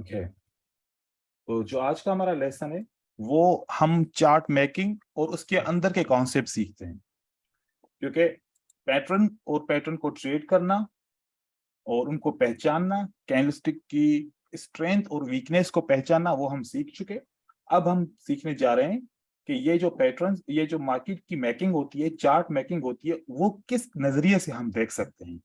Okay, तो जो आज का हमारा लेसन है वो हम चार्ट मेकिंग और उसके अंदर के कॉन्सेप्ट सीखते हैं, क्योंकि पैटर्न और पैटर्न को ट्रेड करना और उनको पहचानना, कैंडलस्टिक की स्ट्रेंथ और वीकनेस को पहचानना, वो हम सीख चुके। अब हम सीखने जा रहे हैं कि ये जो पैटर्न, ये जो मार्केट की मेकिंग होती है, चार्ट मेकिंग होती है, वो किस नजरिए से हम देख सकते हैं।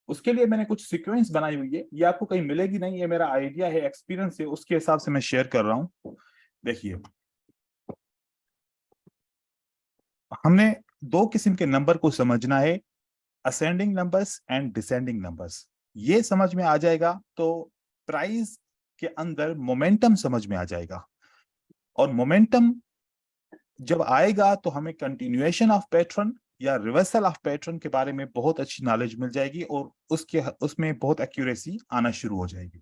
उसके लिए मैंने कुछ सीक्वेंस बनाई हुई है, ये आपको कहीं मिलेगी नहीं, ये मेरा आइडिया है, एक्सपीरियंस है, उसके हिसाब से मैं शेयर कर रहा हूं। देखिए, हमने दो किस्म के नंबर को समझना है, ascending numbers and descending numbers. ये समझ में आ जाएगा तो प्राइस के अंदर मोमेंटम समझ में आ जाएगा, और मोमेंटम जब आएगा तो हमें कंटिन्यूएशन ऑफ पैटर्न या रिवर्सल ऑफ पैटर्न के बारे में बहुत अच्छी नॉलेज मिल जाएगी, और उसमें बहुत एक्यूरेसी आना शुरू हो जाएगी।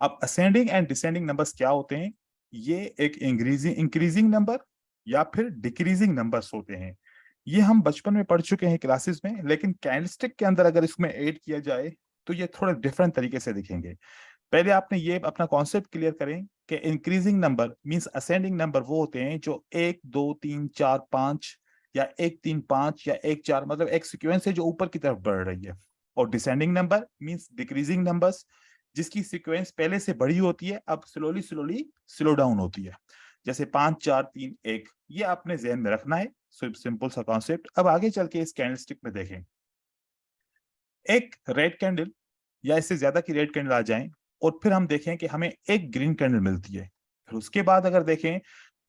अब असेंडिंग एंड डिसेंडिंग नंबर्स क्या होते हैं? ये एक इंक्रीजिंग नंबर या फिर डिक्रीजिंग नंबर्स होते हैं। ये हम बचपन में पढ़ चुके हैं क्लासेस में, लेकिन कैंडलस्टिक के अंदर अगर इसमें ऐड किया जाए तो ये थोड़े डिफरेंट तरीके से दिखेंगे। पहले आपने ये अपना कॉन्सेप्ट क्लियर करें कि increasing number means ascending number वो होते हैं जो 1 2 3 4 5 या 1 3 5 या 1 4, मतलब एक सीक्वेंस है जो ऊपर की तरफ बढ़ रही है। और descending number means decreasing numbers, जिसकी सीक्वेंस पहले से बड़ी होती है, अब स्लोली स्लोली स्लो डाउन होती है, जैसे 5 4 3 1। ये आपने जहन में रखना है, सिंपल सा कॉन्सेप्ट। अब आगे चल के इस कैंडलस्टिक में देखें, एक रेड कैंडल या इससे ज्यादा की रेड कैंडल आ जाएं, और फिर हम देखें कि हमें एक ग्रीन कैंडल मिलती है। फिर उसके बाद अगर देखें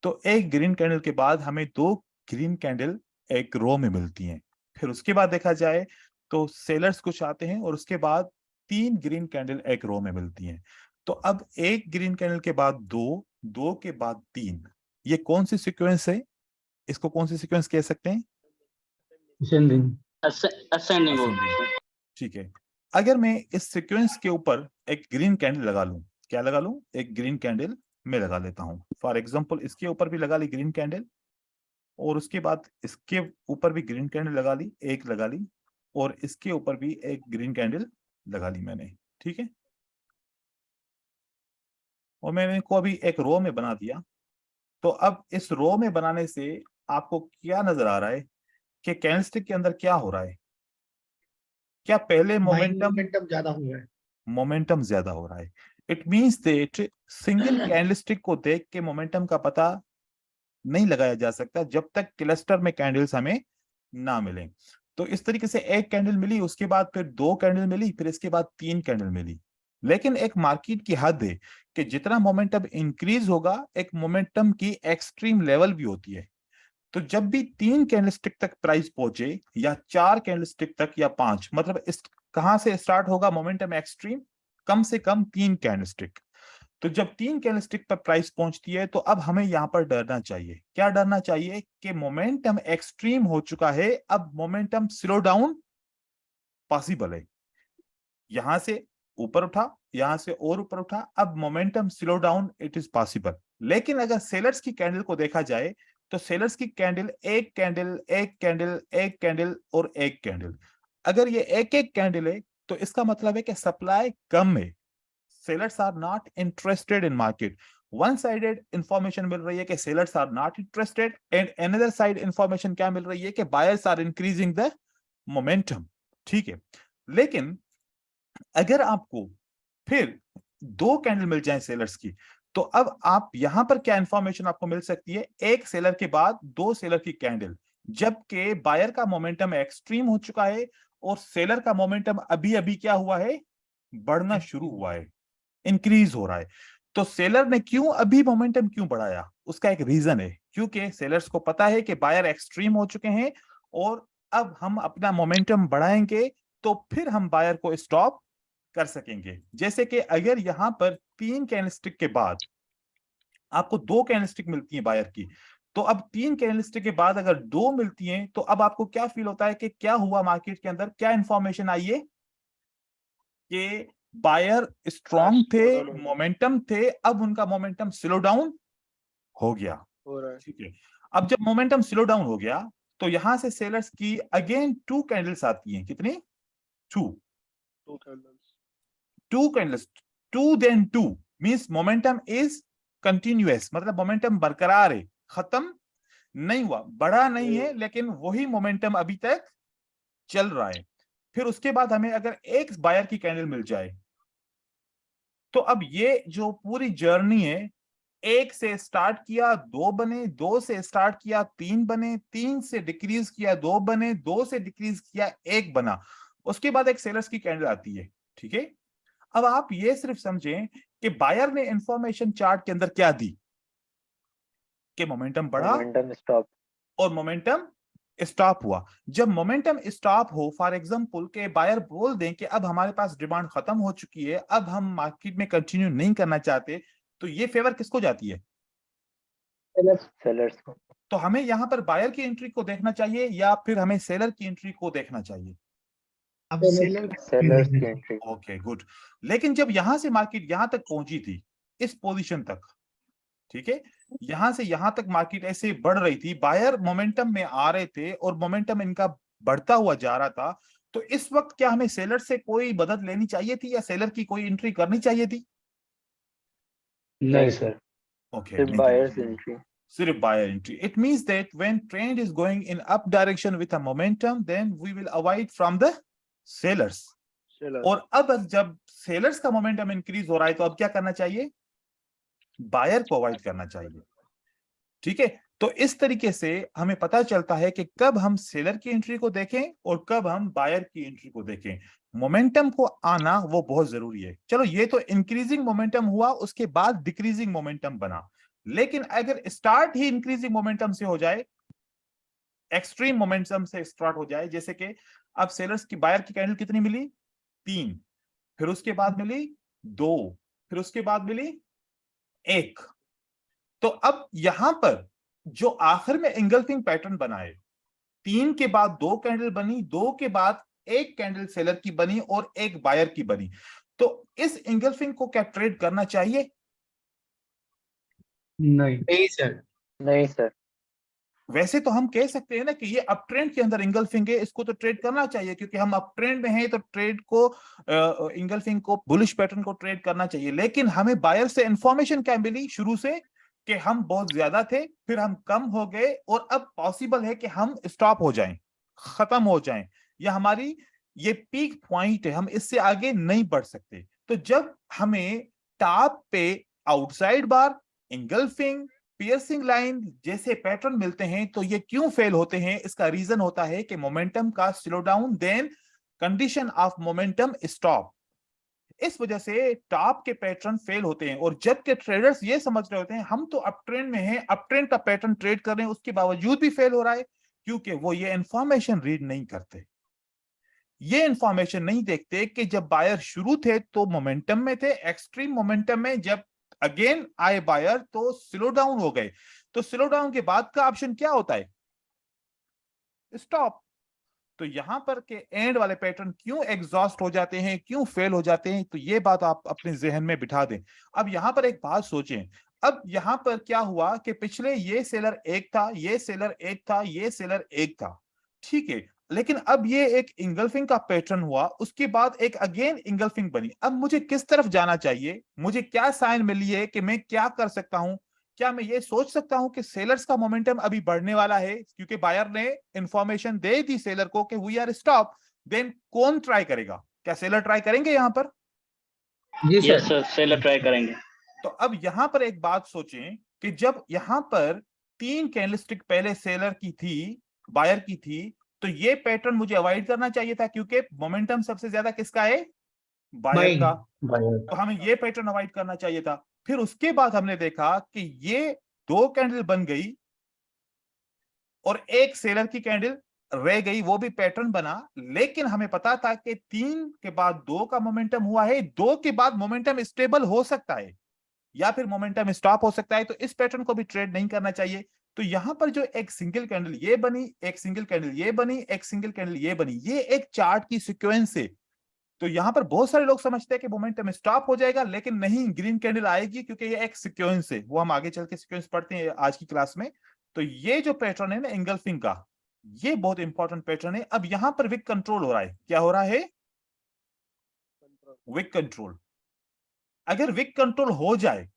तो एक ग्रीन कैंडल के बाद हमें दो ग्रीन कैंडल एक रो में मिलती हैं। फिर उसके बाद देखा जाए तो सेलर्स कुछ आते हैं, और उसके बाद तीन ग्रीन कैंडल एक रो में मिलती हैं। तो अब एक ग्रीन कैंडल के बाद दो, दो के बाद तीन, ये कौन सी सीक्वेंस है? इसको कौन सी सीक्वेंस कह सकते हैं? असेंडिंग। Ascending ascending. ठीक है। अगर मैं इस सीक्वेंस के ऊपर एक ग्रीन कैंडल लगा लूं, क्या लगा लूं? एक ग्रीन कैंडल मैं लगा लेता हूं। फॉर एग्जांपल इसके ऊपर भी लगा ली ग्रीन कैंडल, और उसके बाद इसके ऊपर भी ग्रीन कैंडल लगा ली, एक लगा ली, और इसके ऊपर भी एक ग्रीन कैंडल लगा ली मैंने। ठीक है, और मैंने इनको अभी एक रो में बना दिया। तो अब इस रो में बनाने से आपको क्या नजर आ रहा है कि कैंडलस्टिक के अंदर क्या हो रहा है? क्या पहले मोमेंटम ज्यादा हुआ है। मोमेंटम ज्यादा हो रहा है? It means that single candlestick को देख के मोमेंटम का पता नहीं लगाया जा सकता जब तक क्लस्टर में कैंडल्स हमें ना मिले। तो इस तरीके से एक कैंडल मिली, उसके बाद फिर दो कैंडल मिली, फिर इसके बाद तीन कैंडल मिली। लेकिन एक मार्केट की हद है कि जितना मोमेंटम इंक्रीज होगा, एक मोमेंटम की एक्सट्रीम लेवल भी होती है। तो जब भी तीन कैंडलस्टिक तक प्राइस पहुंचे, या चार कैंडलस्टिक तक, या पांच, मतलब इस कहां से स्टार्ट होगा मोमेंटम एक्सट्रीम? कम से कम तीन कैंडलस्टिक। तो जब तीन कैंडलस्टिक पर प्राइस पहुंचती है तो अब हमें यहां पर डरना चाहिए। क्या डरना चाहिए? कि मोमेंटम एक्सट्रीम हो चुका है, अब मोमेंटम स्लो डाउन पॉसिबल है। यहां से ऊपर उठा, यहां से और ऊपर उठा, अब momentum slow down it is possible. लेकिन अगर सेलर्स की कैंडल को देखा जाए तो सेलर्स की कैंडल, एक कैंडल, एक कैंडल, एक कैंडल और एक कैंडल, अगर ये एक एक कैंडल है तो इसका मतलब है कि सप्लाई कम है। Sellers are not interested in market. One sided information मिल रही है कि sellers are not interested, and another side information क्या मिल रही है कि buyers are increasing the momentum. ठीक है, लेकिन अगर आपको फिर दो कैंडल मिल जाए सेलर्स की, तो अब आप यहां पर क्या इंफॉर्मेशन आपको मिल सकती है? एक सेलर के बाद दो सेलर की कैंडल, जबकि बायर का मोमेंटम एक्सट्रीम हो चुका है और सेलर का मोमेंटम अभी अभी क्या हुआ है? बढ़ना शुरू हुआ है, इंक्रीज हो रहा है। तो सेलर ने क्यों अभी मोमेंटम क्यों बढ़ाया? उसका एक रीजन है, क्योंकि सेलर्स को पता है कि बायर एक्सट्रीम हो चुके हैं, और अब हम अपना मोमेंटम बढ़ाएंगे तो फिर हम बायर को स्टॉप कर सकेंगे। जैसे कि अगर यहां पर तीन कैंडलस्टिक के बाद आपको दो कैंडलस्टिक मिलती हैं बायर की, तो अब तीन कैंडलस्टिक के बाद अगर दो मिलती हैं, तो अब आपको क्या फील होता है कि क्या हुआ मार्केट के अंदर? क्या इंफॉर्मेशन आई है कि बायर स्ट्रांग थे, मोमेंटम थे, अब उनका मोमेंटम स्लो डाउन हो गया। हो रहा है। ठीक है, अब जब मोमेंटम स्लो डाउन हो गया तो यहां से सेलर्स की अगेन टू कैंडल्स आती हैं। कितनी? Two. Two candles. Two candles 2 then 2 means momentum is continuous, मतलब मोमेंटम बरकरार है, खत्म नहीं हुआ, बढ़ा नहीं है, लेकिन वही मोमेंटम अभी तक चल रहा है। फिर उसके बाद हमें अगर एक बायर की कैंडल मिल जाए, तो अब ये जो पूरी जर्नी है, एक से स्टार्ट किया दो बने, दो से स्टार्ट किया तीन बने, तीन से डिक्रीज किया दो बने, दो से डिक्रीज किया एक बना, उसके बाद एक सेलर्स की कैंडल आती है। ठीक है, अब आप ये सिर्फ समझें कि बायर ने इंफॉर्मेशन चार्ट के अंदर क्या दी कि मोमेंटम बढ़ा मोमेंटम स्टॉप और मोमेंटम स्टॉप हुआ। जब मोमेंटम स्टॉप हो, फॉर एग्जांपल के बायर बोल दें कि अब हमारे पास डिमांड खत्म हो चुकी है, अब हम मार्केट में कंटिन्यू नहीं करना चाहते, तो ये फेवर किसको जाती है? सेलर्स को। तो हमें यहां पर बायर की एंट्री को देखना चाहिए या फिर हमें सेलर की एंट्री को देखना चाहिए? अब सेलर्स की एंट्री। Okay good. लेकिन जब यहां से मार्केट यहां तक पहुंची थी, इस पोजीशन तक, ठीक है, यहां से यहां तक मार्केट ऐसे बढ़ रही थी, बायर मोमेंटम में आ रहे थे और मोमेंटम इनका बढ़ता हुआ जा रहा था, तो इस वक्त क्या हमें सेलर से कोई मदद लेनी चाहिए थी या सेलर की कोई एंट्री करनी चाहिए थी? नहीं सर, ओके, सिर्फ बायर्स एंट्री। सिर्फ buyer entry. It means that when trend is going in up direction with a momentum, then we will avoid from the sellers. और अब जब सेलर्स का मोमेंटम इंक्रीज हो रहा है, तो अब क्या करना चाहिए? बायर को अवॉइड करना चाहिए। ठीक है, तो इस तरीके से हमें पता चलता है कि कब हम सेलर की एंट्री को देखें और कब हम बायर की एंट्री को देखें। मोमेंटम को आना वो बहुत जरूरी है। चलो, ये तो इंक्रीजिंग मोमेंटम हुआ, उसके बाद डिक्रीजिंग मोमेंटम बना, लेकिन अगर स्टार्ट ही इंक्रीजिंग मोमेंटम से हो जाए, एक्सट्रीम मोमेंटम से स्टार्ट हो जाए, जैसे कि अब सेलर्स की बायर की कैंडल कितनी मिली? 3, फिर उसके बाद मिली 2, फिर उसके बाद मिली 1, तो अब यहां पर जो आखिर में इंगल्फिंग पैटर्न बना है, 3 के बाद 2 कैंडल बनी, 2 के बाद 1 कैंडल सेलर की बनी और 1 बायर की बनी, तो इस इंगल्फिंग को क्या ट्रेड करना चाहिए? नहीं सर। नहीं सर। वैसे तो हम कह सकते हैं ना कि ये अप ट्रेंड के अंदर इंगल्फिंग है, इसको तो ट्रेड करना चाहिए, क्योंकि हम अप ट्रेंड में हैं, तो ट्रेड को इंगल्फिंग को, बुलिश पैटर्न को ट्रेड करना चाहिए। लेकिन हमें बायर से इंफॉर्मेशन क्या मिली शुरू से कि हम बहुत ज्यादा थे, फिर हम कम हो गए और अब पॉसिबल है कि हम स्टॉप हो जाएं, खत्म हो जाएं, या हमारी ये पीक पॉइंट है, हम इससे आगे नहीं बढ़ सकते। तो जब हमें टॉप पे आउटसाइड बार, इंगल्फिंग, पियर्सिंग लाइन जैसे पैटर्न मिलते हैं, तो ये क्यों फेल होते हैं? इसका रीजन होता है कि मोमेंटम का slow down, then condition of momentum stop. इस वजह से टॉप के पैटर्न फेल होते हैं, और जबकि ट्रेडर्स ये समझ रहे होते हैं हम तो अप ट्रेंड में हैं, अप ट्रेंड का पैटर्न ट्रेड कर रहे हैं, उसके बावजूद भी फेल हो रहा है, क्योंकि वो ये इंफॉर्मेशन रीड नहीं करते, ये इंफॉर्मेशन नहीं देखते कि जब बायर शुरू थे तो मोमेंटम में थे, एक्सट्रीम मोमेंटम में, जब अगेन आए बायर तो स्लो डाउन हो गए, तो स्लो डाउन के बाद का ऑप्शन क्या होता है? स्टॉप। तो यहां पर के एंड वाले पैटर्न क्यों एग्जॉस्ट हो जाते हैं, क्यों फेल हो जाते हैं, तो ये बात आप अपने जहन में बिठा दें। अब यहां पर एक बात सोचें, अब यहां पर क्या हुआ कि पिछले ये सेलर एक था, ये सेलर एक था, ये सेलर एक था, ठीक है, लेकिन अब ये एक इंगल्फिंग का पैटर्न हुआ, उसके बाद एक अगेन इंगल्फिंग बनी। अब मुझे किस तरफ जाना चाहिए? मुझे क्या साइन मिली है कि मैं क्या कर सकता हूं? क्या मैं ये सोच सकता हूं कि सेलर्स का मोमेंटम अभी बढ़ने वाला है, क्योंकि बायर ने इंफॉर्मेशन दे दी सेलर को कि वी आर स्टॉप, देन कौन ट्राई करेगा? क्या सेलर ट्राई करेंगे यहां पर? यस सर, सेलर ट्राई करेंगे। तो अब यहां पर एक बात सोचें कि जब यहां पर 3 कैंडलस्टिक पहले सेलर की थी, बायर की थी, तो ये पैटर्न मुझे अवॉइड करना चाहिए था, क्योंकि मोमेंटम सबसे ज्यादा किसका है? बायर का। तो हमें ये पैटर्न अवॉइड करना चाहिए था। फिर उसके बाद हमने देखा कि ये 2 कैंडल बन गई और एक सेलर की कैंडल रह गई, वो भी पैटर्न बना, लेकिन हमें पता था कि 3 के बाद 2 का मोमेंटम हुआ है, 2 के बाद मोमेंटम स्टेबल हो सकता है या फिर मोमेंटम स्टॉप हो सकता है, तो इस पैटर्न को भी ट्रेड नहीं करना चाहिए। तो यहां पर जो एक सिंगल कैंडल ये बनी, एक सिंगल कैंडल ये बनी, एक सिंगल कैंडल ये बनी, ये एक चार्ट की सीक्वेंस है। तो यहां पर बहुत सारे लोग समझते हैं कि मोमेंटम स्टॉप हो जाएगा, लेकिन नहीं, ग्रीन कैंडल आएगी, क्योंकि ये एक सीक्वेंस है, वो हम आगे चल के सीक्वेंस पढ़ते हैं आज की क्लास में। तो ये जो पैटर्न है ना एंगल्फिंग का, ये बहुत इंपॉर्टेंट पैटर्न है। अब यहां पर विक कंट्रोल हो रहा है, क्या हो रहा है? Wick control. अगर विक कंट्रोल हो जाए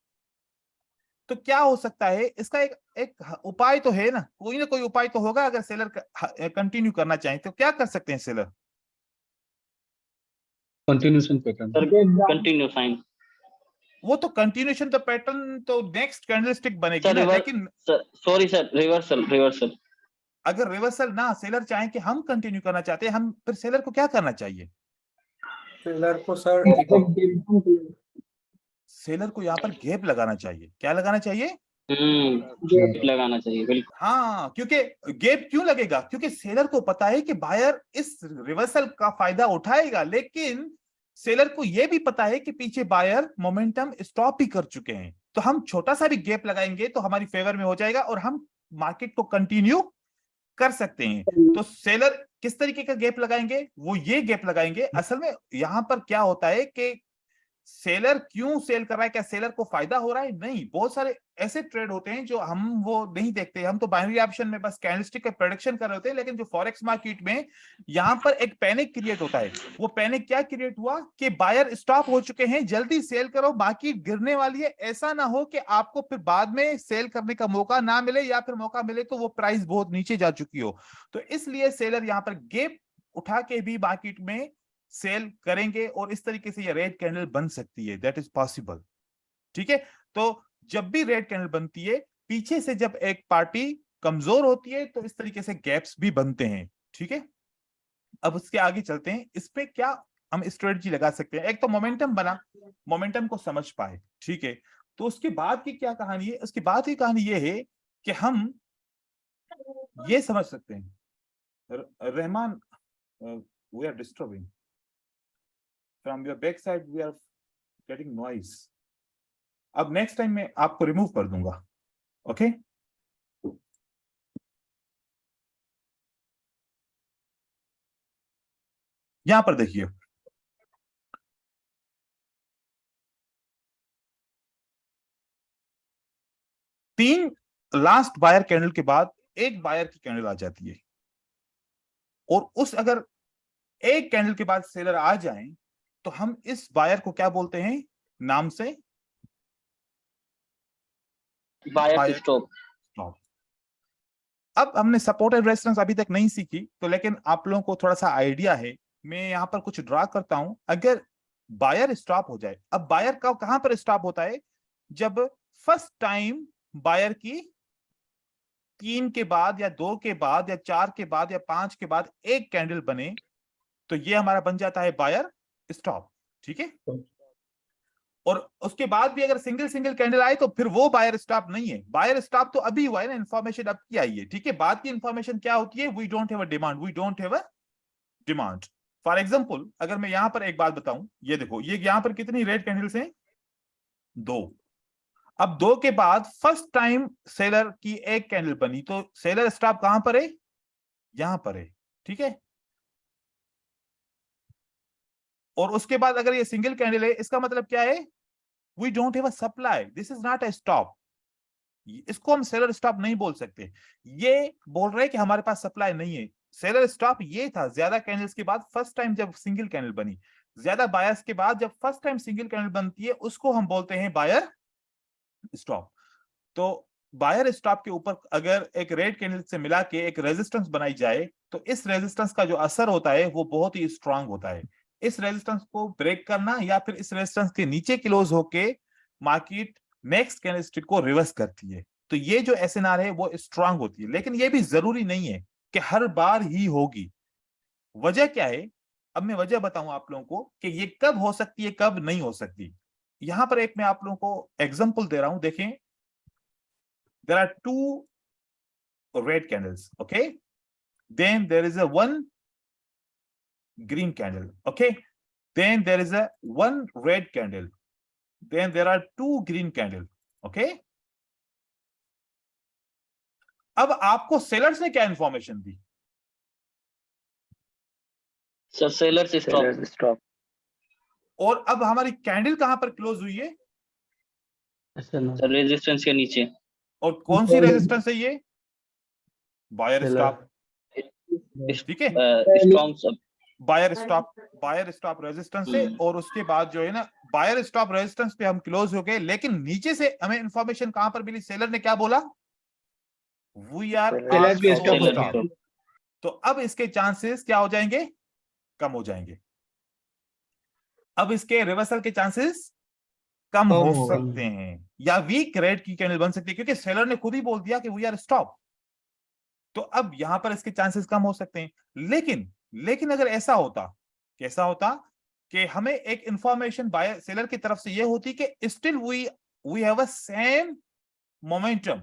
तो क्या हो सकता है, इसका एक उपाय तो है ना कोई उपाय तो होगा। अगर सेलर कंटिन्यू करना चाहे तो क्या कर सकते हैं seller? Continuation pattern. Sir continue sign. वो तो कंटिन्यूशन तो पैटर्न तो नेक्स्ट कैंडलस्टिक बनेगी सर ना, रिवर्स, लेकिन सॉरी सर, रिवर्सल। अगर रिवर्सल ना सेलर चाहे कि हम कंटिन्यू करना चाहते हैं, हम फिर सेलर को क्या करना चाहिए? सेलर को सर सेलर को यहाँ पर गैप लगाना चाहिए। क्या लगाना चाहिए? लगाना चाहिए बिल्कुल। हाँ, क्योंकि गैप क्यों लगेगा? क्योंकि सेलर को पता है कि बायर इस रिवर्सल का फायदा उठाएगा, लेकिन सेलर को यह भी पता है कि पीछे बायर मोमेंटम स्टॉप ही कर चुके हैं। तो हम छोटा सा भी गैप लगाएंगे तो हमारी फेवर में हो जाएगा और हम मार्केट को कंटिन्यू कर सकते हैं। तो सेलर किस तरीके का गैप लगाएंगे? वो ये गैप लगाएंगे। असल में यहां पर क्या होता है कि सेलर क्यों सेल कर रहा है? क्या सेलर को फायदा हो रहा है? नहीं, बहुत सारे ऐसे ट्रेड होते हैं जो हम वो नहीं देखते। हम तो बाइनरी ऑप्शन में बस कैंडलस्टिक का प्रेडिक्शन कर रहे होते हैं, लेकिन जो फॉरेक्स मार्केट में यहां पर एक पैनिक क्रिएट होता है। वो पैनिक क्या क्रिएट हुआ कि बायर स्टॉप हो चुके हैं, जल्दी सेल करो, मार्केट गिरने वाली है। ऐसा ना हो कि आपको फिर बाद में सेल करने का मौका ना मिले, या फिर मौका मिले तो वो प्राइस बहुत नीचे जा चुकी हो। तो इसलिए सेलर यहां पर गैप उठा के भी मार्केट में सेल करेंगे और इस तरीके से ये रेड कैंडल बन सकती है। That is possible. ठीक है, तो जब भी रेड कैंडल बनती है, पीछे से जब एक पार्टी कमजोर होती है तो इस तरीके से गैप्स भी बनते हैं। ठीक है, अब उसके आगे चलते हैं। इस पे क्या हम स्ट्रेटजी लगा सकते हैं? एक तो मोमेंटम बना, मोमेंटम को समझ पाए। ठीक है, तो उसके बाद की क्या कहानी है? उसके बाद की कहानी ये है कि हम ये समझ सकते हैं। Rahman, we are disturbing from your back side, we are getting noise. अब नेक्स्ट टाइम मैं आपको रिमूव कर दूंगा। ओके, यहां पर देखिए, तीन लास्ट बायर कैंडल के बाद एक बायर की कैंडल आ जाती है, और उस अगर एक कैंडल के बाद सेलर आ जाए तो हम इस बायर को क्या बोलते हैं? नाम से बायर स्टॉप। अब हमने सपोर्ट एंड रेजिस्टेंस अभी तक नहीं सीखी, तो लेकिन आप लोगों को थोड़ा सा आइडिया है। मैं यहां पर कुछ ड्रा करता हूं। अगर बायर स्टॉप हो जाए, अब बायर का कहां पर स्टॉप होता है? जब फर्स्ट टाइम बायर की 3 के बाद या 2 के बाद या 4 के बाद या 5 के बाद एक कैंडल बने, तो ये हमारा बन जाता है बायर स्टॉप। ठीक है, और उसके बाद भी अगर सिंगल सिंगल कैंडल आए तो फिर वो बायर स्टॉप नहीं है। बायर स्टॉप तो अभी हुआ है ना, इन्फॉर्मेशन अब की आई है। ठीक है, बाद की इन्फॉर्मेशन क्या होती है? We don't have a demand, we don't have a demand. For example, अगर मैं यहां पर एक बात बताऊं, ये देखो, ये यहां पर कितनी रेड कैंडल्स हैं? 2। अब 2 के बाद फर्स्ट टाइम सेलर की एक कैंडल बनी, तो सेलर स्टॉप कहां पर है? यहां पर है। ठीक है, और उसके बाद अगर ये सिंगल कैंडल है, इसका मतलब क्या है? We don't have a supply, this is not a stop. इसको हम सेलर स्टॉप नहीं बोल सकते। ये बोल रहे हैं कि हमारे पास सप्लाई नहीं है। सेलर स्टॉप ये था, ज्यादा कैंडल्स के बाद फर्स्ट टाइम जब सिंगल कैंडल बनी, ज्यादा बायर्स के बाद जब फर्स्ट टाइम सिंगल कैंडल बनती है, उसको हम बोलते हैं बायर स्टॉप। तो बायर स्टॉप के ऊपर अगर एक रेड कैंडल से मिला के एक रेजिस्टेंस बनाई जाए, तो इस रेजिस्टेंस का जो असर होता है वो बहुत ही स्ट्रांग होता है। इस रेजिस्टेंस को ब्रेक करना या फिर इस रेजिस्टेंस के नीचे क्लोज होके मार्केट नेक्स्ट कैंडलस्टिक को रिवर्स करती है। तो ये जो एसएनआर है वो स्ट्रांग होती है, लेकिन ये भी जरूरी नहीं है कि हर बार ही होगी। वजह क्या है? अब मैं वजह बताऊं आप लोगों को कि ये कब हो सकती है, कब नहीं हो सकती। यहां पर एक मैं आप लोगों को एग्जांपल दे रहा हूं, देखें। there are 2 red candles, okay? Then there is a 1 green candle, okay? Then there is a 1 red candle. Then there are 2 green candle, okay? अब आपको सेलर्स ने क्या इंफॉर्मेशन दी? Sir sellers stop. Sellers stop. और अब हमारी candle कहां पर क्लोज हुई है? सर रेजिस्टेंस के नीचे। और कौन सी रेजिस्टेंस है ये? Buyer Seller. स्टॉप। ठीक है, स्ट्रॉन्ग सब। बायर स्टॉप रेजिस्टेंस है, और उसके बाद जो है ना बायर स्टॉप रेजिस्टेंस पे हम क्लोज हो गए, लेकिन नीचे से हमें इंफॉर्मेशन कहां पर मिली, सेलर ने क्या बोला, वी आर Sellers भी आल्सो stop हो स्टॉप। गया। तो अब इसके चांसेस क्या हो जाएंगे, कम हो जाएंगे। अब इसके रिवर्सल के चांसेस कम हो सकते हैं, या वीक रेड की कैंडल बन सकती है, क्योंकि सेलर ने खुद ही बोल दिया कि वी आर स्टॉप। तो अब यहां पर इसके चांसेस कम हो सकते हैं। लेकिन लेकिन अगर ऐसा होता, कैसा होता, कि हमें एक इंफॉर्मेशन बायर सेलर की तरफ से ये होती कि still we have a same momentum,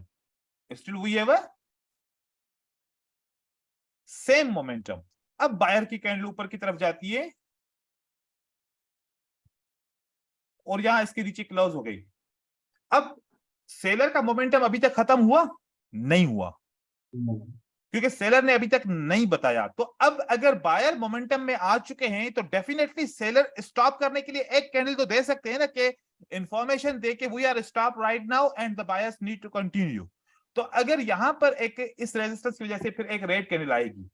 still we have a same momentum. अब बायर की कैंडल ऊपर की तरफ जाती है और यहां इसके नीचे क्लोज हो गई। अब सेलर का मोमेंटम अभी तक खत्म हुआ नहीं हुआ, क्योंकि सेलर ने अभी तक नहीं बताया। तो अब अगर बायर मोमेंटम में आ चुके हैं तो डेफिनेटली सेलर स्टॉप करने के लिए एक कैंडल तो दे सकते हैं ना, कि इंफॉर्मेशन दे के we are stop right now and the buyers need to continue. तो अगर यहां पर एक इस रेजिस्टेंस की वजह से फिर एक रेड कैंडल आएगी,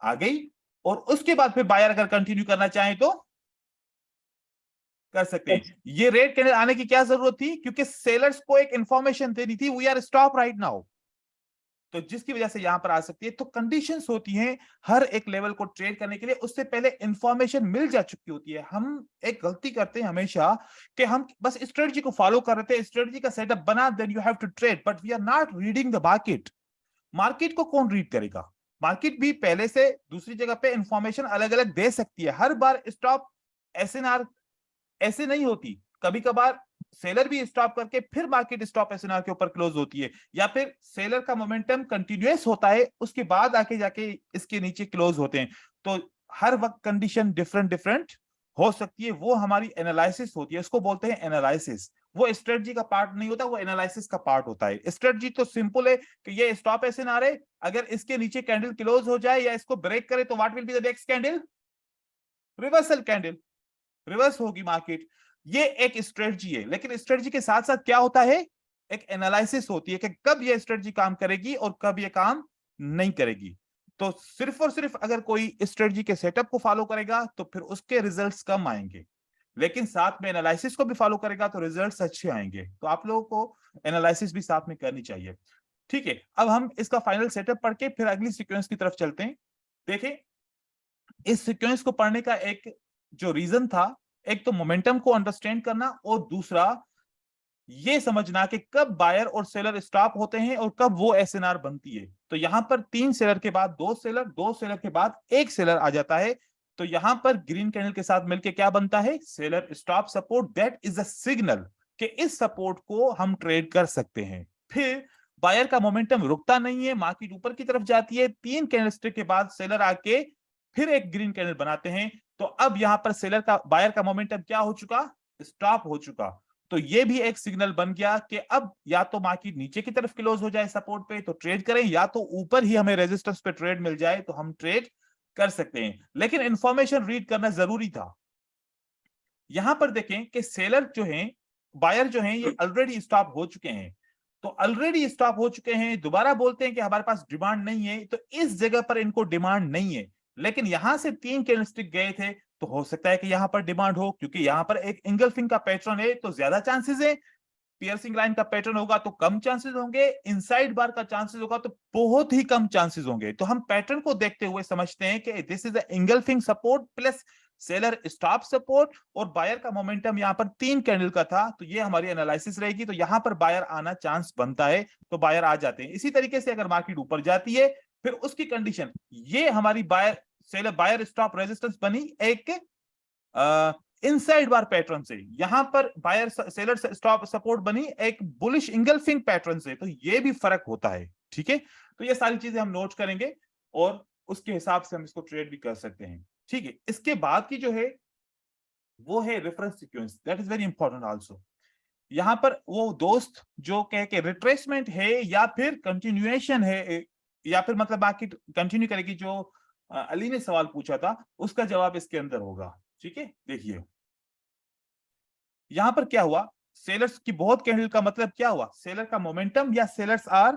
आ गई, और उसके बाद फिर बायर अगर कंटिन्यू करना चाहे तो कर सकते हैं। ये रेड कैंडल आने की क्या जरूरत थी, क्योंकि सेलर्स को एक इंफॉर्मेशन देनी थी we are stop right now, तो जिसकी वजह से यहां पर आ सकती है। तो कंडीशंस होती हैं हर एक लेवल को ट्रेड करने के लिए, उससे पहले इंफॉर्मेशन मिल जा चुकी होती है। हम एक गलती करते हैं हमेशा कि हम बस स्ट्रेटजी को फॉलो कर रहे थे, स्ट्रेटजी का सेटअप बना, then you have to trade, but we are not reading the market. Market को कौन रीड करेगा, मार्केट भी पहले से दूसरी जगह पे इंफॉर्मेशन अलग अलग दे सकती है। हर बार स्टॉप एसएनआर ऐसे नहीं होती, कभी कभार सेलर भी स्टॉप करके फिर मार्केट स्टॉप एसएनआर के ऊपर क्लोज होती है, या फिर सेलर का मोमेंटम कंटिन्यूअस होता है, उसके बाद आके जाके इसके नीचे क्लोज होते हैं। तो हर वक्त कंडीशन डिफरेंट डिफरेंट हो सकती है, वो हमारी एनालिसिस होती है, उसको बोलते हैं एनालिसिस। वो स्ट्रेटजी का पार्ट नहीं होता, वो एनालिसिस का पार्ट होता है। स्ट्रेटजी तो सिंपल है कि ये स्टॉप एसएनआर है, अगर इसके नीचे कैंडल क्लोज हो जाए या इसको ब्रेक करे तो what will be the next candle, reversal candle, reverse होगी मार्केट। ये एक स्ट्रेटजी है, लेकिन स्ट्रेटजी के साथ साथ क्या होता है, एक एनालिसिस होती है कि कब ये स्ट्रेटजी काम करेगी और कब ये काम नहीं करेगी। तो सिर्फ और सिर्फ अगर कोई स्ट्रेटजी के सेटअप को फॉलो करेगा तो फिर उसके रिजल्ट्स कम आएंगे, लेकिन साथ में एनालिसिस को भी फॉलो करेगा तो रिजल्ट्स अच्छे आएंगे। तो आप लोगों को एनालिसिस भी साथ में करनी चाहिए। ठीक है, अब हम इसका फाइनल सेटअप पढ़ के फिर अगली सीक्वेंस की तरफ चलते हैं। देखें, इस सीक्वेंस को पढ़ने का एक जो रीजन था, एक तो मोमेंटम को अंडरस्टैंड करना, और दूसरा ये समझना कि कब बायर और सेलर स्टॉप होते हैं और कब वो एसएनआर बनती है। तो यहां पर 3 सेलर के बाद 2 सेलर, 2 सेलर के बाद 1 सेलर आ जाता है। तो यहां पर ग्रीन कैंडल के साथ मिलकर क्या बनता है, seller stop support, that is a signal कि इस सपोर्ट को हम ट्रेड कर सकते हैं। फिर बायर का मोमेंटम रुकता नहीं है, मार्केट ऊपर की तरफ जाती है, 3 कैंडलस्टिक के बाद सेलर आके फिर एक ग्रीन कैंडल बनाते हैं। तो अब यहां पर सेलर का बायर का मोमेंटम क्या हो चुका, स्टॉप हो चुका। तो ये भी एक सिग्नल बन गया कि अब या तो मार्केट नीचे की तरफ क्लोज हो जाए सपोर्ट पे तो ट्रेड करें, या तो ऊपर ही हमें रेजिस्टेंस पे ट्रेड मिल जाए तो हम ट्रेड कर सकते हैं। लेकिन इंफॉर्मेशन रीड करना जरूरी था। यहां पर देखें कि सेलर जो हैं, बायर जो हैं, ये ऑलरेडी स्टॉप हो चुके हैं। तो ऑलरेडी स्टॉप हो चुके हैं, दोबारा बोलते हैं कि हमारे पास डिमांड नहीं है, तो इस जगह पर इनको डिमांड नहीं है। लेकिन यहां से 3 कैंडलस्टिक गए थे, तो हो सकता है कि यहां पर डिमांड हो, क्योंकि यहां पर एक इंगल्फिंग का पैटर्न है, तो ज्यादा चांसेस है। पियर्सिंग लाइन का पैटर्न होगा तो कम चांसेस होंगे, इनसाइड बार का चांसेस होगा तो बहुत ही कम चांसेस होंगे। तो हम पैटर्न को देखते हुए समझते हैं कि this is engulfing support plus seller stop support, और बायर का मोमेंटम यहां पर 3 कैंडल का था, तो ये हमारी एनालिसिस रहेगी। तो यहां पर बायर आना चांस बनता है, तो बायर आ जाते हैं। इसी तरीके से अगर मार्केट ऊपर जाती है, फिर उसकी कंडीशन, ये हमारी buyer seller buyer stop resistance बनी एक इनसाइड बार पैटर्न से, यहां पर बायर सेलर स्टॉप सपोर्ट बनी एक बुलिश इंगल्फिंग पैटर्न से। तो ये भी फर्क होता है। ठीक है, तो ये सारी चीजें हम नोट करेंगे और उसके हिसाब से हम इसको ट्रेड भी कर सकते हैं। ठीक है, इसके बाद की जो है वो है reference sequence, that is very important also. यहां पर वो दोस्त जो कह के रिट्रेसमेंट है या फिर कंटिन्यूएशन है, या फिर मतलब मार्केट कंटिन्यू करेगी, जो अली ने सवाल पूछा था उसका जवाब इसके अंदर होगा। ठीक है, देखिए यहां पर क्या हुआ, सेलर्स की बहुत कैंडल का मतलब क्या हुआ, सेलर का मोमेंटम या सेलर्स आर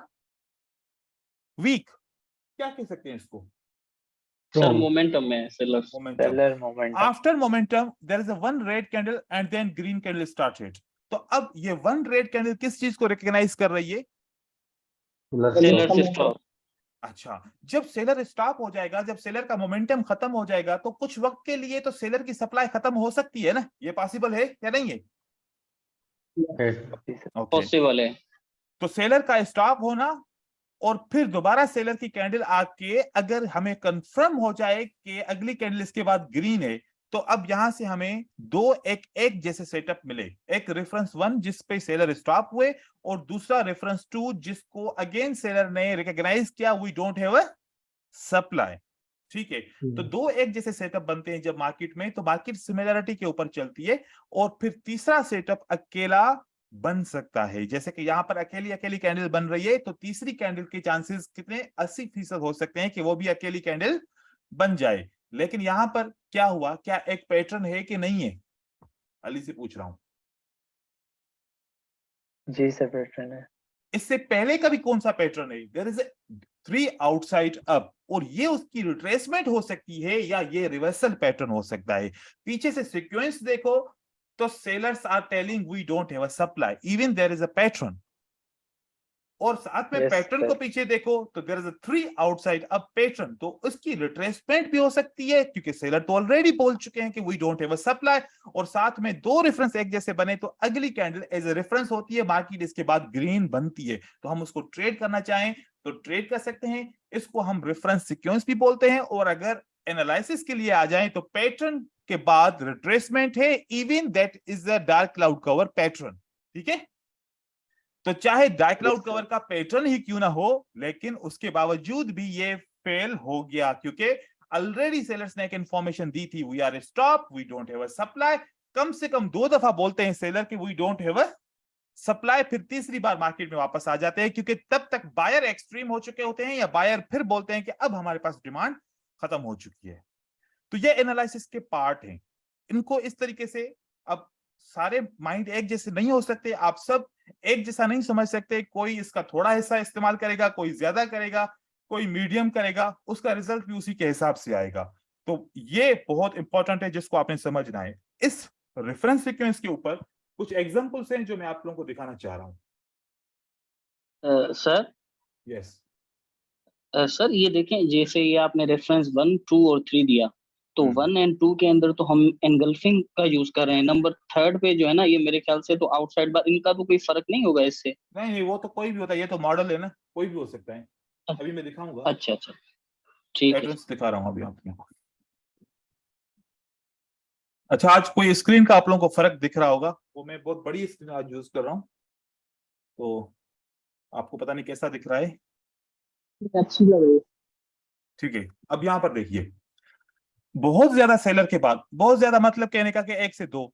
वीक, क्या कह सकते हैं इसको, सर मोमेंटम में sellers. Momentum. Seller momentum. After momentum there is a one red candle and then green candle started. तो अब ये वन रेड कैंडल किस चीज को रिकॉग्नाइज कर रही है? Sellers stop. अच्छा, जब सेलर स्टॉप हो जाएगा, जब सेलर का मोमेंटम खत्म हो जाएगा, तो कुछ वक्त के लिए तो सेलर की सप्लाई खत्म हो सकती है ना, ये पॉसिबल है या नहीं है? ओके, पॉसिबल है। तो सेलर का स्टॉप होना और फिर दोबारा सेलर की कैंडल आके अगर हमें कंफर्म हो जाए कि अगली कैंडल इसके बाद ग्रीन है, तो अब यहां से हमें दो एक जैसे सेटअप मिले। एक रेफरेंस 1 जिस पे सेलर स्टॉप हुए और दूसरा रेफरेंस 2 जिसको अगेन सेलर ने रिकॉग्नाइज किया we don't have a supply. ठीक है, तो दो एक जैसे सेटअप बनते हैं जब मार्केट में, तो मार्केट सिमिलरिटी के ऊपर चलती है। और फिर तीसरा सेटअप अकेला बन सकता है, जैसे कि यहां पर अकेली अकेली कैंडल बन रही है, तो तीसरी कैंडल के चांसेस कितने 80% हो सकते हैं कि वो भी अकेली कैंडल बन जाए। लेकिन यहां पर क्या हुआ, क्या एक पैटर्न है कि नहीं है? अली से पूछ रहा हूं। जी सर पैटर्न है। इससे पहले का भी कौन सा पैटर्न है? देयर इज 3 आउटसाइड अप, और ये उसकी रिट्रेसमेंट हो सकती है या ये रिवर्सल पैटर्न हो सकता है। पीछे से सीक्वेंस देखो तो sellers are telling we don't have a supply even there is a pattern, और साथ में Yes, पैटर्न sir. को पीछे देखो तो there is a 3 outside up pattern. तो उसकी रिट्रेसमेंट भी हो सकती है क्योंकि सेलर तो ऑलरेडी बोल चुके हैं कि we don't have a supply, और साथ में दो रेफरेंस एक जैसे बने तो अगली कैंडल एज ए रेफरेंस होती है, मार्केट इसके बाद ग्रीन बनती है, तो हम उसको ट्रेड करना चाहें तो ट्रेड कर सकते हैं। इसको हम रेफरेंस सीक्वेंस भी बोलते हैं, और अगर एनालिसिस के लिए आ जाएं तो पैटर्न के बाद रिट्रेसमेंट है, even that is a dark cloud cover pattern. ठीक है, तो चाहे डार्क क्लाउड कवर का पैटर्न ही क्यों ना हो, लेकिन उसके बावजूद भी ये फेल हो गया क्योंकि ऑलरेडी सेलर्स ने एक इंफॉर्मेशन दी थी we are stop we don't have a supply. कम से कम 2 दफा बोलते हैं सेलर कि we don't have a supply, फिर तीसरी बार मार्केट में वापस आ जाते हैं क्योंकि तब तक बायर एक्सट्रीम हो चुके होते हैं या बायर फिर बोलते हैं कि अब हमारे पास डिमांड खत्म हो चुकी है। तो ये एनालिसिस के पार्ट हैं, इनको इस तरीके से, अब सारे माइंड एक जैसे नहीं हो सकते, आप सब एक जैसा नहीं समझ सकते, कोई इसका थोड़ा हिस्सा इस्तेमाल करेगा, कोई ज्यादा करेगा, कोई मीडियम करेगा, उसका रिजल्ट भी उसी के हिसाब से आएगा। तो ये बहुत इंपॉर्टेंट है जिसको आपने समझना है। इस रेफरेंस सीक्वेंस के ऊपर कुछ एग्जांपल्स हैं जो मैं आप लोगों को दिखाना चाह रहा हूं। सर यस, सर ये देखें, जैसे ये आपने रेफरेंस 1, 2 और 3 दिया, तो 1 एंड 2 के अंदर तो हम एनगल्फिंग का यूज कर रहे हैं। नंबर 3 पे जो है ना, ये मेरे ख्याल से तो आउटसाइड बार, इनका तो कोई फर्क नहीं होगा इससे। नहीं नहीं, वो तो कोई भी होता है, ये तो मॉडल है ना, कोई भी हो सकता है। अभी मैं दिखाऊंगा, अच्छा अच्छा, ठीक है। पैटर्न्स दिखा रहा हूं अभी आपको। अच्छा, आज कोई स्क्रीन का आप लोगों को फर्क दिख रहा होगा, वो मैं बहुत बड़ी स्क्रीन आज यूज कर रहा हूँ, तो आपको पता नहीं कैसा दिख रहा है। अच्छी लग रही है। ठीक है, अब यहां पर देखिए, बहुत ज्यादा सेलर के बाद, बहुत ज्यादा मतलब कहने का कि 1 से 2,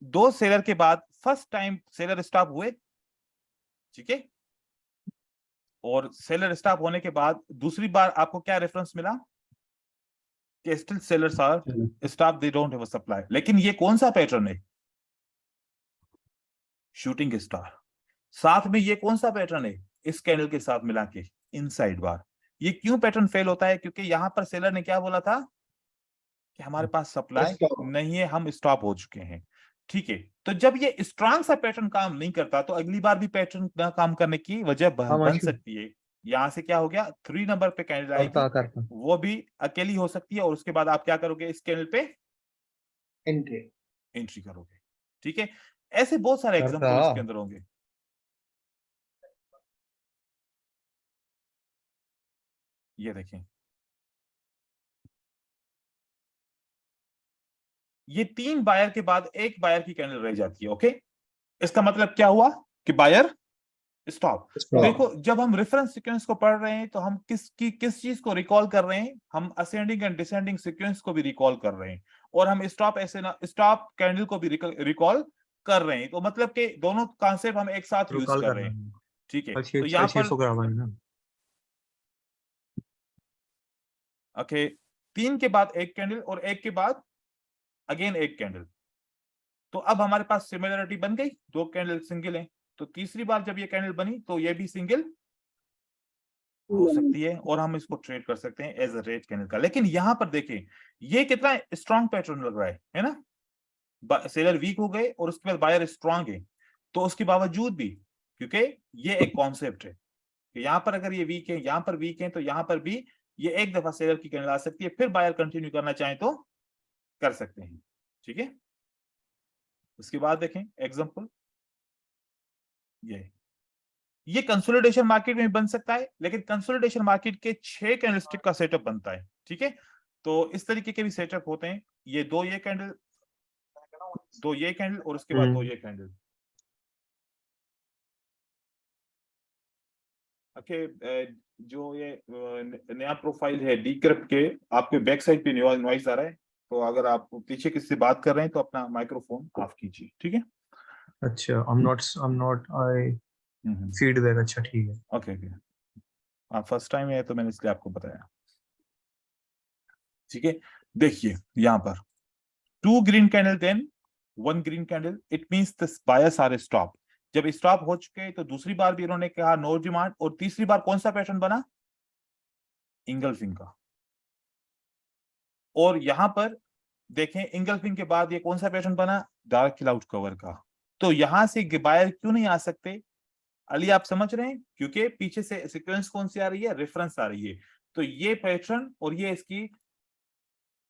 2 सेलर के बाद फर्स्ट टाइम सेलर स्टॉप हुए। ठीक है, और सेलर स्टॉप होने के बाद दूसरी बार आपको क्या रेफरेंस मिला कि still sellers are stop, they don't have a supply. लेकिन ये कौन सा पैटर्न है? Shooting star. साथ में ये कौन सा पैटर्न है इस कैंडल के साथ मिला के? इनसाइड बार। ये क्यों पैटर्न फेल होता है? क्योंकि यहां पर सेलर ने क्या बोला था कि हमारे पास सप्लाई नहीं है, हम स्टॉप हो चुके हैं। ठीक है, तो जब ये स्ट्रांग सा पैटर्न काम नहीं करता तो अगली बार भी पैटर्न ना काम करने की वजह बन सकती है। यहां से क्या हो गया, 3 नंबर पे कैंडल आएगी, वो भी अकेली हो सकती है, और उसके बाद आप क्या करोगे, इस कैंडल पे एंट्री करोगे। ठीक है, ऐसे बहुत सारे एग्जांपल इसके अंदर होंगे। ये देखें, ये 3 बायर के बाद एक बायर की कैंडल रह जाती है। ओके, इसका मतलब क्या हुआ कि बायर स्टॉप। देखो, जब हम रेफरेंस सीक्वेंस को पढ़ रहे हैं तो हम किस चीज को रिकॉल कर रहे हैं? हम असेंडिंग एंड डिसेंडिंग सीक्वेंस को भी रिकॉल कर रहे हैं, और हम स्टॉप ऐसे ना स्टॉप कैंडल को भी रिकॉल कर रहे हैं। तो मतलब कि दोनों कॉन्सेप्ट हम एक साथ यूज कर रहे हैं। ठीक है, तो यहाँ पर ओके, 3 के बाद एक कैंडल और एक के बाद अगेन एक कैंडल, तो अब हमारे पास सिमिलरिटी बन गई, 2 कैंडल सिंगल है। तो तीसरी बार जब ये कैंडल बनी तो ये भी सिंगल हो सकती है और हम इसको ट्रेड कर सकते हैं एज अ रेड कैंडल का। लेकिन यहाँ पर देखें ये कितना स्ट्रॉन्ग पैटर्न लग रहा है ना। सेलर वीक हो गए और उसके बाद बायर स्ट्रॉन्ग है, तो उसके बावजूद भी, क्योंकि ये एक कॉन्सेप्ट है कि यहाँ पर अगर ये वीक है, यहाँ पर वीक है, तो यहाँ पर भी ये एक दफा सेलर की कैंडल आ सकती है, फिर बायर कंटिन्यू करना चाहे तो कर सकते हैं। ठीक है, उसके बाद देखें एग्जांपल, ये कंसोलिडेशन मार्केट में बन सकता है, लेकिन कंसोलिडेशन मार्केट के 6 कैंडलस्टिक का सेटअप बनता है। ठीक है, तो इस तरीके के भी सेटअप होते हैं। ये दो ये कैंडल, दो ये कैंडल और उसके बाद दो ये कैंडल। ओके, जो ये नया प्रोफाइल है डीक्रिप्ट के, आपके बैक साइड पे नॉइस आ रहा है, तो अगर आप पीछे किसी से बात कर रहे हैं तो अपना माइक्रोफोन ऑफ कीजिए। ठीक है, अच्छा, I'm not I फीडबैक। अच्छा ठीक है। ओके ओके, आप फर्स्ट टाइम है तो मैंने इसलिए आपको बताया। ठीक है, देखिए यहाँ पर 2 green candle then 1 green candle, it means the buyers are stop. जब स्टॉप हो चुके तो दूसरी बार भी इन्होंने कहा नो डिमांड, और तीसरी बार कौन सा पैटर्न बना, इंगल्फिंग का। और यहां पर देखें इंगल्फिंग के बाद ये कौन सा पैटर्न बना, डार्क क्लाउड कवर का। तो यहां से बायर क्यों नहीं आ सकते, अली आप समझ रहे हैं, क्योंकि पीछे से सीक्वेंस कौन सी आ रही है, रेफरेंस आ रही है। तो ये पैटर्न और ये इसकी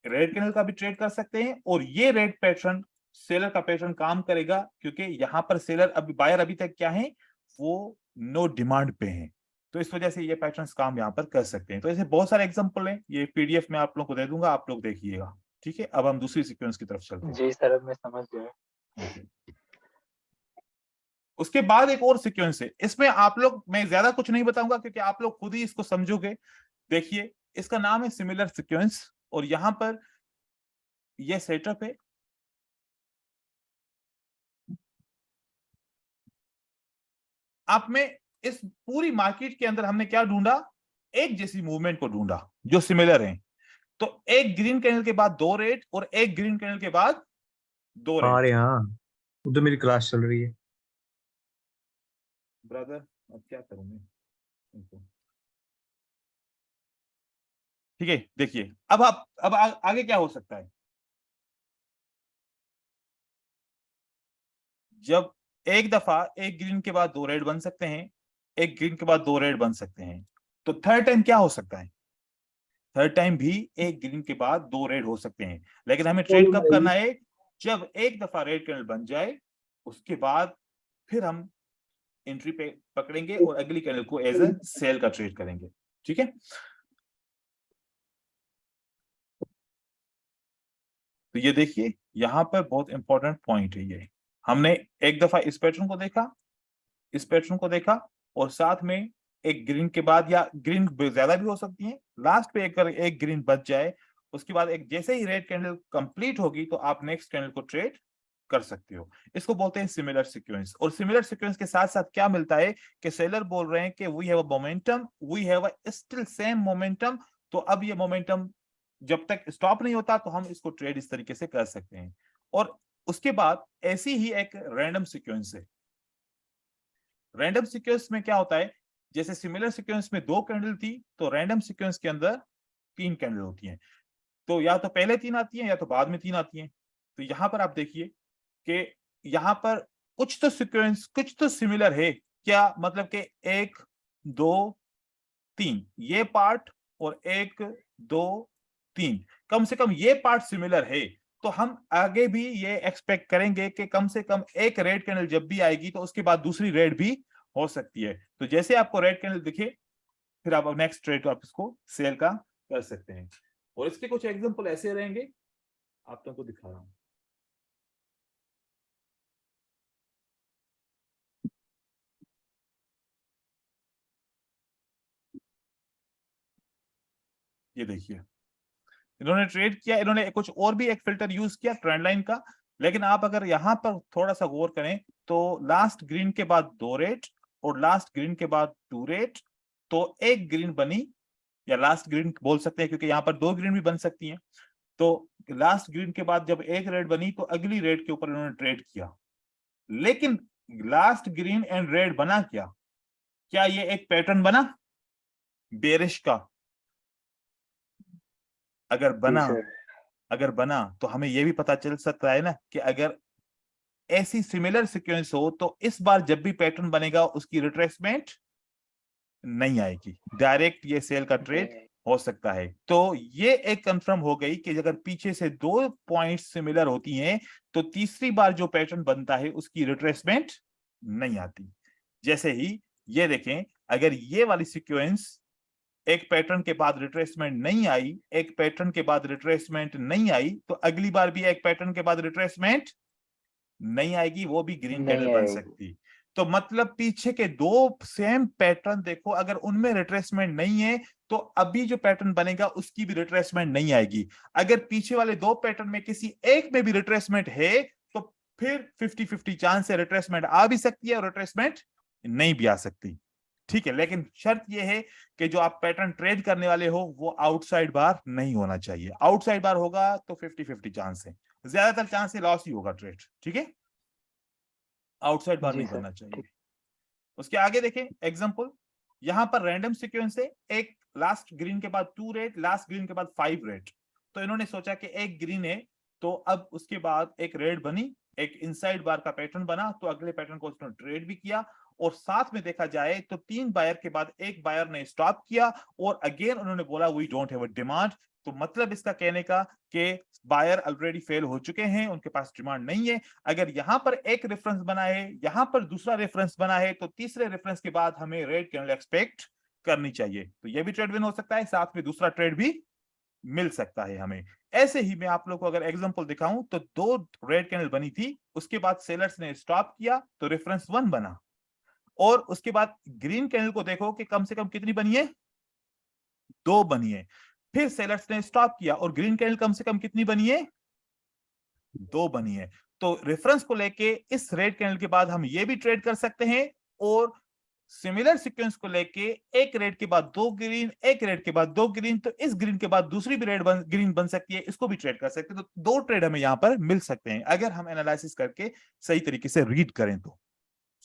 रेड कैंडल का भी ट्रेड कर सकते हैं, और ये रेड पैटर्न सेलर का पैटर्न काम करेगा, क्योंकि यहां पर सेलर अभी, बायर अभी तक क्या है, वो नो डिमांड पे हैं। तो इस वजह से ये पैटर्न्स काम यहाँ पर कर सकते हैं। तो ऐसे बहुत सारे एग्जांपल हैं, ये पीडीएफ में आप लोग को दे दूंगा, आप लोग देखिएगा। ठीक है, अब हम दूसरी सीक्वेंस की तरफ चलते हैं। जी सर, अब मैं समझ गया। Okay. उसके बाद एक और सीक्वेंस है, इसमें आप लोग, मैं ज्यादा कुछ नहीं बताऊंगा क्योंकि आप लोग खुद ही इसको समझोगे। देखिए इसका नाम है सिमिलर सीक्वेंस, और यहां पर यह सेटअप है। आप में इस पूरी मार्केट के अंदर हमने क्या ढूंढा, एक जैसी मूवमेंट को ढूंढा जो सिमिलर है। तो एक ग्रीन कैंडल के बाद दो रेड, और एक ग्रीन कैंडल के बाद दो रेड। अरे हाँ, उधर मेरी क्लास चल रही है। ब्रदर अब क्या करूंगी, ठीक है। देखिए अब आप, अब आगे क्या हो सकता है, जब एक दफा एक ग्रीन के बाद दो रेड बन सकते हैं, एक ग्रीन के बाद दो रेड बन सकते हैं, तो थर्ड टाइम क्या हो सकता है, थर्ड टाइम भी एक ग्रीन के बाद दो रेड हो सकते हैं। लेकिन हमें ट्रेड कब करना है, जब एक दफा रेड कैंडल बन जाए, उसके बाद फिर हम एंट्री पे पकड़ेंगे और अगली कैंडल को एज ए सेल का ट्रेड करेंगे। ठीक है, तो ये देखिए यहां पर बहुत इंपॉर्टेंट पॉइंट है ये। हमने एक दफा इस पैटर्न को देखा, इस पैटर्न को देखा, और साथ में एक ग्रीन के बाद, या ग्रीन ज्यादा भी हो सकती है, लास्ट पे एक ग्रीन बच जाए, उसके बाद एक जैसे ही रेड कैंडल कंप्लीट होगी तो आप नेक्स्ट कैंडल को ट्रेड कर सकते हो। इसको बोलते हैं सिमिलर सीक्वेंस। और सिमिलर सीक्वेंस के साथ साथ क्या मिलता है कि सेलर बोल रहे हैं कि we have a momentum, we have a still same momentum. तो अब ये मोमेंटम जब तक स्टॉप नहीं होता तो हम इसको ट्रेड इस तरीके से कर सकते हैं। और उसके बाद ऐसी ही एक रैंडम सीक्वेंस है। रैंडम सीक्वेंस में क्या होता है, जैसे सिमिलर सीक्वेंस में दो कैंडल थी, तो रैंडम सीक्वेंस के अंदर तीन कैंडल होती हैं। तो या तो पहले तीन आती हैं या तो बाद में तीन आती हैं। तो यहां पर आप देखिए कि यहां पर कुछ तो सीक्वेंस, कुछ तो सिमिलर है, क्या मतलब कि एक दो तीन ये पार्ट, और एक दो तीन, कम से कम ये पार्ट सिमिलर है। तो हम आगे भी ये एक्सपेक्ट करेंगे कि कम से कम एक रेड कैंडल जब भी आएगी तो उसके बाद दूसरी रेड भी हो सकती है। तो जैसे आपको रेड कैंडल दिखे, फिर आप नेक्स्ट ट्रेड आप इसको सेल का कर सकते हैं। और इसके कुछ एग्जांपल ऐसे रहेंगे, आप तुमको दिखा रहा हूं। ये देखिए इन्होंने ट्रेड किया, इन्होंने कुछ और भी एक फिल्टर यूज किया ट्रेंड लाइन का। लेकिन आप अगर यहां पर थोड़ा सा गौर करें तो लास्ट ग्रीन के बाद दो रेड, और लास्ट ग्रीन के बाद टू रेड, तो एक ग्रीन बनी, या लास्ट ग्रीन बोल सकते हैं क्योंकि यहाँ पर दो ग्रीन भी बन सकती हैं। तो लास्ट ग्रीन के बाद जब एक रेड बनी तो अगली रेड के ऊपर इन्होंने ट्रेड किया। लेकिन लास्ट ग्रीन एंड रेड बना क्या, क्या ये एक पैटर्न बना, बेरिश का अगर जी बना सर। तो हमें यह भी पता चल सकता है ना कि अगर ऐसी सिमिलर सीक्वेंस हो तो इस बार जब भी पैटर्न बनेगा उसकी रिट्रेसमेंट नहीं आएगी, डायरेक्ट ये सेल का ट्रेड हो सकता है। तो ये एक कंफर्म हो गई कि अगर पीछे से दो पॉइंट सिमिलर होती हैं तो तीसरी बार जो पैटर्न बनता है उसकी रिट्रेसमेंट नहीं आती। जैसे ही ये देखें, अगर ये वाली सीक्वेंस एक पैटर्न के बाद रिट्रेसमेंट नहीं आई, एक पैटर्न के बाद रिट्रेसमेंट नहीं आई, तो अगली बार भी एक पैटर्न के बाद रिट्रेसमेंट नहीं आएगी, वो भी ग्रीन कैंडल नहीं बन आएगी। सकती। तो मतलब पीछे के दो सेम पैटर्न देखो, अगर उनमें रिट्रेसमेंट नहीं है तो अभी जो पैटर्न बनेगा उसकी भी रिट्रेसमेंट नहीं आएगी। अगर पीछे वाले दो पैटर्न में किसी एक में भी रिट्रेसमेंट है तो फिर 50-50 चांस है रिट्रेसमेंट आ भी सकती है और रिट्रेसमेंट नहीं भी आ सकती। ठीक है, लेकिन शर्त यह है कि जो आप पैटर्न ट्रेड करने वाले हो वो आउटसाइड बार नहीं होना चाहिए। आउटसाइड बार होगा तो 50-50 चांस है, ज्यादातर चांस है लॉस ही होगा ट्रेड। ठीक है, आउटसाइड बार जी नहीं सर, बनना चाहिए। ठीक। उसके आगे देखें एग्जांपल, यहां पर रैंडम सीक्वेंस है, एक लास्ट ग्रीन के बाद 2 रेड, लास्ट ग्रीन के बाद 5 रेड। तो इन्होंने सोचा कि एक ग्रीन है तो अब उसके बाद एक रेड बनी, एक इनसाइड बार का पैटर्न बना, तो अगले पैटर्न को उसने ट्रेड भी किया। और साथ में देखा जाए तो 3 बायर के बाद एक बायर ने स्टॉप किया और अगेन उन्होंने बोला we don't have a demand. तो मतलब इसका कहने का कि बायर ऑलरेडी फेल हो चुके हैं, उनके पास डिमांड नहीं है। अगर यहां पर एक रेफरेंस बना है, यहां पर दूसरा रेफरेंस बना है, तो तीसरे रेफरेंस के बाद हमें रेड कैंडल एक्सपेक्ट करनी चाहिए। तो यह भी ट्रेड विन हो सकता है, साथ में दूसरा ट्रेड भी मिल सकता है हमें। ऐसे ही मैं आप लोग को अगर एग्जांपल दिखाऊं तो दो रेड कैंडल बनी थी, उसके बाद सेलर्स ने स्टॉप किया तो रेफरेंस 1 बना, और उसके बाद ग्रीन कैंडल को देखो कि कम से कम कितनी बनी है, 2 बनी है। फिर सेलर्स ने स्टॉप किया और ग्रीन कैंडल कम से कम कितनी बनी है, 2 बनी है। तो रेफरेंस को लेके इस रेड कैंडल के बाद हम ये भी ट्रेड कर सकते हैं, और सिमिलर सीक्वेंस को लेके एक रेड के बाद 2 ग्रीन, एक रेड के बाद 2 ग्रीन, तो इस ग्रीन के बाद दूसरी भी रेड ग्रीन बन सकती है, इसको भी ट्रेड कर सकते हैं। तो 2 ट्रेड हमें यहां पर मिल सकते हैं अगर हम एनालिसिस करके सही तरीके से रीड करें तो।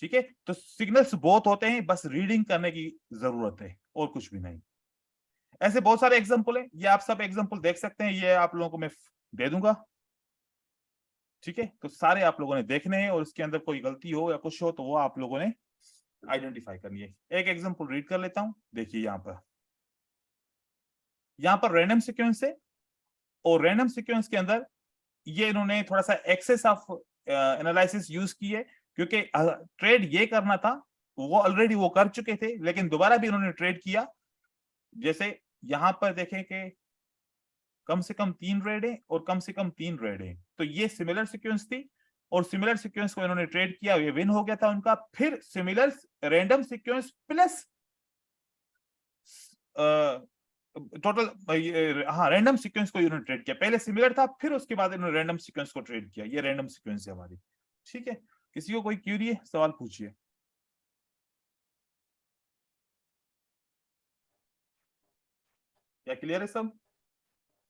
ठीक है, तो सिग्नल्स बहुत होते हैं, बस रीडिंग करने की जरूरत है और कुछ भी नहीं। ऐसे बहुत सारे एग्जांपल है, ये आप सब एग्जांपल देख सकते हैं, ये आप लोगों को मैं दे दूंगा। ठीक है, तो सारे आप लोगों ने देखने हैं और इसके अंदर कोई गलती हो या कुछ हो तो वो आप लोगों ने आइडेंटिफाई करनी है। एक एग्जांपल रीड कर लेता हूं, देखिए यहां पर रैंडम सीक्वेंस है, और रैंडम सीक्वेंस के अंदर ये इन्होंने थोड़ा सा एक्सेस ऑफ एनालिसिस यूज की है, क्योंकि ट्रेड ये करना था, वो ऑलरेडी वो कर चुके थे, लेकिन दोबारा भी इन्होंने ट्रेड किया। जैसे यहां पर देखें कि कम से कम 3 रेड है और कम से कम 3 रेड है, तो ये सिमिलर सीक्वेंस थी, और सिमिलर सीक्वेंस को इन्होंने ट्रेड किया, ये विन हो गया था उनका। फिर similar random sequence plus total, हाँ रैंडम सीक्वेंस को इन्होंने ट्रेड किया, पहले सिमिलर था फिर उसके बाद इन्होंने रैंडम सीक्वेंस को ट्रेड किया। ये रैंडम सीक्वेंस है हमारी। ठीक है, किसी को कोई क्यूरी है, सवाल पूछिए। क्या क्लियर है सब?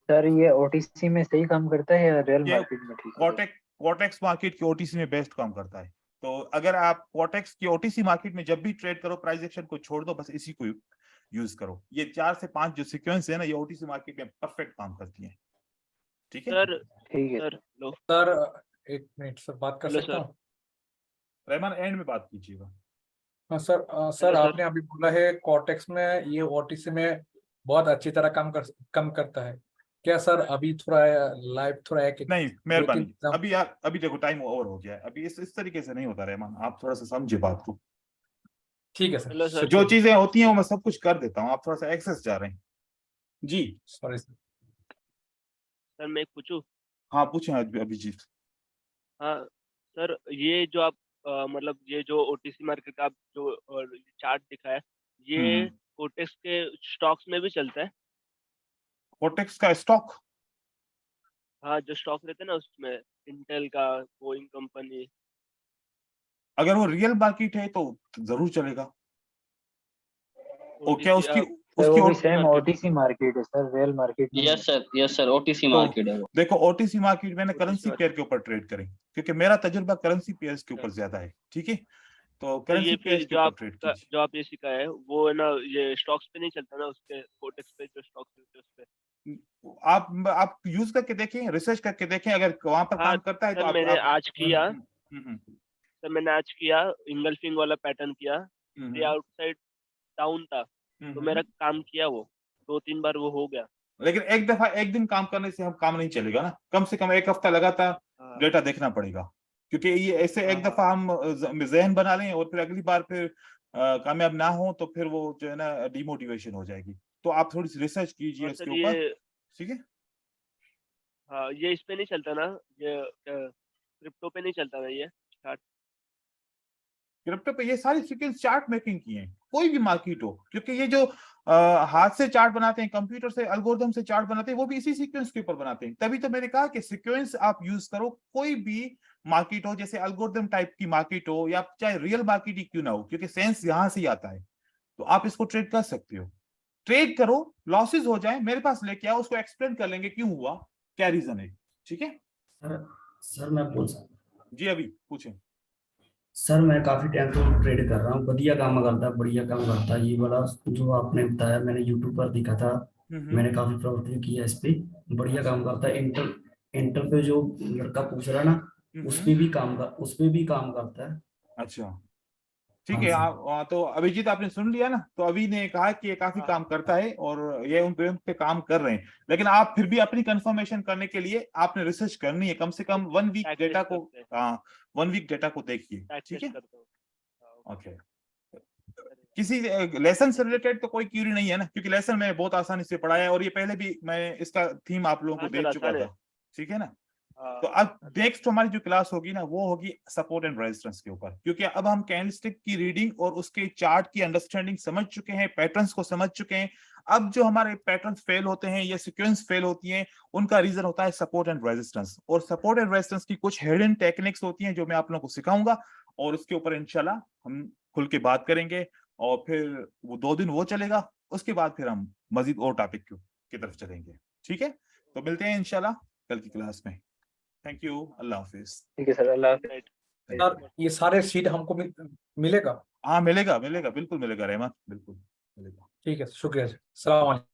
सर ये ओटीसी में सही काम करता है या रियल ये मार्केट में ठीक है? कोटेक्स मार्केट की ओटीसी में बेस्ट काम करता है। तो अगर आप कोटेक्स की ओटीसी मार्केट में जब भी ट्रेड करो, प्राइस एक्शन को छोड़ दो, बस इसी को यूज करो। ये 4 से 5 जो सीक्वेंस है ना, ये ओटीसी मार्केट में परफेक्ट काम करती है। ठीक है सर, ठीक है sir hello, sir 1 minute sir, बात कर हेलो सकता सर, हूँ? रहमान, एंड में बात कीजिएगा। हाँ सर, सर हेलो सर। आपने अभी बोला है कॉर्टेक्स में ये ओटीसी में बहुत अच्छी तरह कम करता है। क्या सर अभी थोड़ा लाइव थोड़ा एक नहीं, 2-3 मेहरबानी, अभी यार अभी देखो टाइम ओवर हो गया है, अभी इस तरीके से नहीं होता रहमान, आप थोड़ा सा समझे बात को। ठीक है हेलो सर, सर। जो शुक्रिया। चीजें होती हैं वो मैं सब कुछ कर देता हूँ, आप थोड़ा सा एक्सेस जा रहे हैं। जी सॉरी सर। सर मैं एक पूछूं? हाँ पूछें अभिजीत। हाँ सर, ये जो आप मतलब ये जो ओटीसी मार्केट का आप जो चार्ट दिखाया, ये कोटेक्स के स्टॉक्स में भी चलता है? कोटेक्स का स्टॉक, हाँ, जो स्टॉक रहते हैं ना उसमें, इंटेल का, बोइंग कंपनी। अगर वो रियल मार्केट है तो जरूर चलेगा। और क्या ओटीसी, उसकी सर उसकी वो भी OTC same market. OTC market है सर, रियल मार्केट नहीं है। यस सर, ओटीसी तो मार्केट है वो। देखो ओटीसी मार्केट में ना ओटीसी करेंसी मार्केट। पेयर के ऊपर ट्रेड करें, क्योंकि मेरा तजुर्बा करेंसी पेयर्स के ऊपर ज्यादा है। ठीक है, तो तो ये करेंसी फिर पेज के ऊपर ट्रेड कीजिए। जो आप ये सिखाया है वो है ना, ये स्टॉक्स पे नहीं चलता ना, उसके कोटेक्स पे जो स्टॉक्स होते हैं उस पे। आप यूज करके देखें, रिसर्च करके देखें, अगर वहां पर हाँ काम करता है तो सर, मैंने आज किया। हम्म, सर मैंने आज किया, इंगल्फिंग वाला पैटर्न किया, ये हम्म, आउटसाइड डाउन था, तो हम्म। मेरा काम किया, वो 2-3 बार वो हो गया। लेकिन एक दफा एक दिन काम करने से हम काम नहीं चलेगा ना, कम से कम एक हफ्ता लगातार हाँ डेटा देखना पड़ेगा, क्योंकि ये ऐसे हाँ एक हाँ। दफा हम जहन बना लें और फिर अगली बार फिर कामयाब ना हो तो फिर वो जो है ना डिमोटिवेशन हो जाएगी। तो आप थोड़ी सी रिसर्च कीजिए और उसके सर ऊपर, ये, ठीक है। हाँ ये इस पे नहीं चलता ना, ये क्रिप्टो पे नहीं चलता ना ये चार्ट? क्रिप्टो पे ये सारी सीक्वेंस चार्ट मेकिंग की है, कोई भी मार्केट हो, क्योंकि ये जो हाथ से चार्ट बनाते हैं, कंप्यूटर से एल्गोरिथम से चार्ट बनाते हैं, वो भी इसी सीक्वेंस के ऊपर बनाते हैं। तभी तो मैंने कहा कि सीक्वेंस आप यूज करो, कोई भी मार्केट हो, जैसे एल्गोरिथम टाइप की मार्केट हो या चाहे रियल मार्केट ही क्यों ना हो, क्योंकि सेंस यहां से ही आता है। तो आप इसको ट्रेड कर सकते हो, ट्रेड करो, लॉसेस हो जाए मेरे पास लेके आओ, उसको एक्सप्लेन कर लेंगे क्यों हुआ, क्या रीजन है, ठीक है। सर सर मैं पूछ सकता? जी अभी पूछें। सर मैं काफी टाइम से ट्रेड कर रहा हूँ, बढ़िया काम करता है, बढ़िया काम करता है। ये वाला जो आपने बताया मैंने यूट्यूब पर देखा था, हम्म, मैंने काफी प्रवर्तन किया इस पे, बढ़िया काम करता है। इंटर इंटर पे जो लड़का पूछ रहा है ना, उस पे भी काम करता है। अच्छा ठीक हाँ है। सर। तो अभिजीत आपने सुन लिया ना, तो अभी ने कहा कि ये काफी हाँ काम करता है और ये उन पे काम कर रहे हैं, लेकिन आप फिर भी अपनी कंफर्मेशन करने के लिए आपने रिसर्च करनी है, कम से कम 1 वीक टैग डेटा टेस्ट को। करते हैं, हाँ 1 वीक डेटा को देखिए, टैग ठीक टेस्ट है। करता हूँ। हाँ, ओके। करेगा। किसी लेसन से थैंक यू सर। रिलेटेड तो कोई क्यूरी नहीं है ना, क्योंकि लेसन मैंने बहुत आसानी से पढ़ाया है और ये पहले भी मैं इसका थीम आप लोगों को हाँ दे सर चुका आसान है। था, ठीक है ना। हाँ तो हाँ अब आसान है। नेक्स्ट हमारी जो क्लास होगी ना, वो होगी सपोर्ट एंड रेजिस्टेंस के ऊपर, क्योंकि अब हम कैंडलस्टिक की रीडिंग और उसके चार्ट की अंडरस्टैंडिंग समझ चुके हैं, पैटर्न्स को समझ चुके हैं। अब जो हमारे पैटर्न्स फेल होते हैं या सीक्वेंस फेल होती हैं, उनका रीजन होता है सपोर्ट एंड रेजिस्टेंस, और सपोर्ट एंड रेजिस्टेंस की कुछ हिडन टेक्निक्स होती हैं जो मैं आप लोगों को सिखाऊंगा, और उसके ऊपर इंशाल्लाह हम खुल के बात करेंगे। और फिर वो 2 दिन वो चलेगा, उसके बाद फिर हम मजीद और टॉपिक की तरफ चलेंगे, ठीक है। तो मिलते हैं इंशाल्लाह कल की क्लास में। थैंक यू, अल्लाह हाफिज। ठीक है सर, अल्लाह हाफिज। राइट। सर ये सारे सीट हमको मिलेगा? हाँ मिलेगा मिलेगा, बिल्कुल मिलेगा रहमान, बिल्कुल मिलेगा। ठीक है, शुक्रिया सर, सलाम वालेकुम।